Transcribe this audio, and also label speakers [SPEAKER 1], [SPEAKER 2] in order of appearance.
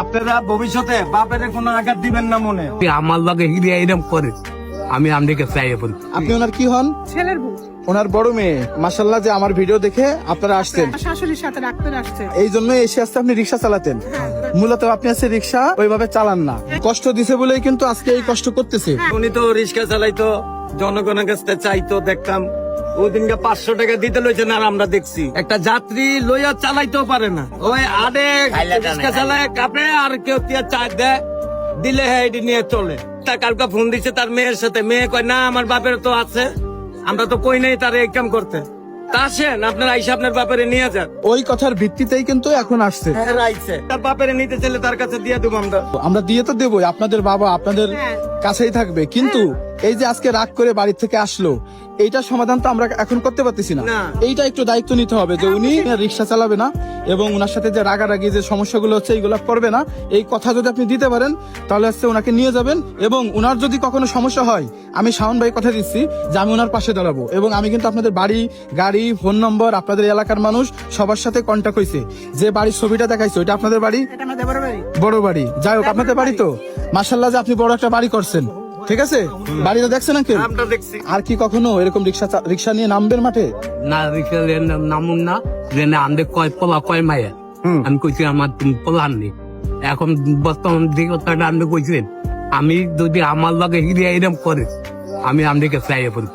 [SPEAKER 1] আপনারা ভবিষ্যতে বাপের কোনো আঘাত দিবেন না মনে।
[SPEAKER 2] আমার লগে হিরিয়া এরম করে আমি আমাদেরকে চাই বলি।
[SPEAKER 3] আপনি ওনার কি হন?
[SPEAKER 4] ছেলের বউ।
[SPEAKER 3] ওনার বড় মেয়ে। মাশাআল্লাহ, যে আমার ভিডিও দেখে আপনারা আসছেন,
[SPEAKER 4] শাশুড়ির সাথে রাখতে আসছে।
[SPEAKER 3] এই জন্য এসে আসতে আপনি রিক্সা চালাতেন। মূলত আপনি আজকে রিক্সা ওইভাবে চালান না, কষ্ট দিছে বলেই কিন্তু আজকে এই কষ্ট করতেছে।
[SPEAKER 1] উনি তো রিক্সা চালাইতো, জনগণের কাছে চাইতো, দেখতাম ওদিনকে 500 টাকা দিতে লইছেন আর আমরা দেখছি একটা যাত্রী লইয়া চালাইতেও পারে না, ওই আডে রিক্সা চালায় কাপে আর কেউ চা দেয় দিলে হ্যাঁ এটি নিয়ে চলে। তা কালকে ফোন দিচ্ছে তার মেয়ের সাথে, মেয়ে কয় না আমার বাপের তো আছে, আমরা তো কই নাই তার এই কাম করতে। তা আসেন আপনার আইসা আপনার বাপেরে নিয়ে যান।
[SPEAKER 3] ওই কথার ভিত্তিতেই কিন্তু এখন আসছে।
[SPEAKER 1] হ্যাঁ আইছে, তার বাপেরে নিতে চাইলে তার কাছে দিয়ে দেবো আমরা।
[SPEAKER 3] আমরা দিয়ে তো দেবই, আপনাদের বাবা আপনাদের কাছেই থাকবে, কিন্তু এই যে আজকে রাগ করে বাড়ি থেকে আসলো, এইটার সমাধান তো আমরা এখন করতে পারতেছি না।
[SPEAKER 1] না।
[SPEAKER 3] এইটা একটু দায়িত্ব নিতে হবে যে উনি রিক্সা চালাবে না এবং ওনার সাথে যে রাগারাগি যে সমস্যাগুলো হচ্ছে এইগুলো করবে না। এই কথা যদি আপনি দিতে পারেন তাহলে হচ্ছে ওনাকে নিয়ে যাবেন, এবং ওনার যদি কখনো সমস্যা হয় আমি শাওন ভাই কথা দিচ্ছি যে আমি ওনার পাশে দাঁড়াবো, এবং আমি কিন্তু আপনাদের বাড়ি, গাড়ি, ফোন নম্বর, আপনাদের এলাকার মানুষ সবার সাথে কন্ট্যাক্ট হয়েছে। যে বাড়ির ছবিটা দেখাইছে ওইটা আপনাদের বাড়ি?
[SPEAKER 4] এটা আমাদের বড় বাড়ি।
[SPEAKER 3] বড় বাড়ি। যাই হোক, আপনাদের বাড়ি তো মাশাআল্লাহ যে আপনি বড় একটা বাড়ি করছেন, ঠিক আছে? বাড়িটা দেখছেন না কেউ?
[SPEAKER 1] আমরা দেখছি।
[SPEAKER 3] আর কি কখনো এরকম রিক্সা নিয়ে নামবেন মাঠে?
[SPEAKER 2] না রিক্সা নামুন না, যে না আমাদের কয় পোলা কয় মায়ের। আমি কইছি আমার পোলার নেই। এখন বর্তমান যে কথাটা আপনি কইছিলেন, আমি যদি আমার লগে হিরিয়া এরম করে আমি আমাদেরকে চাই বলি।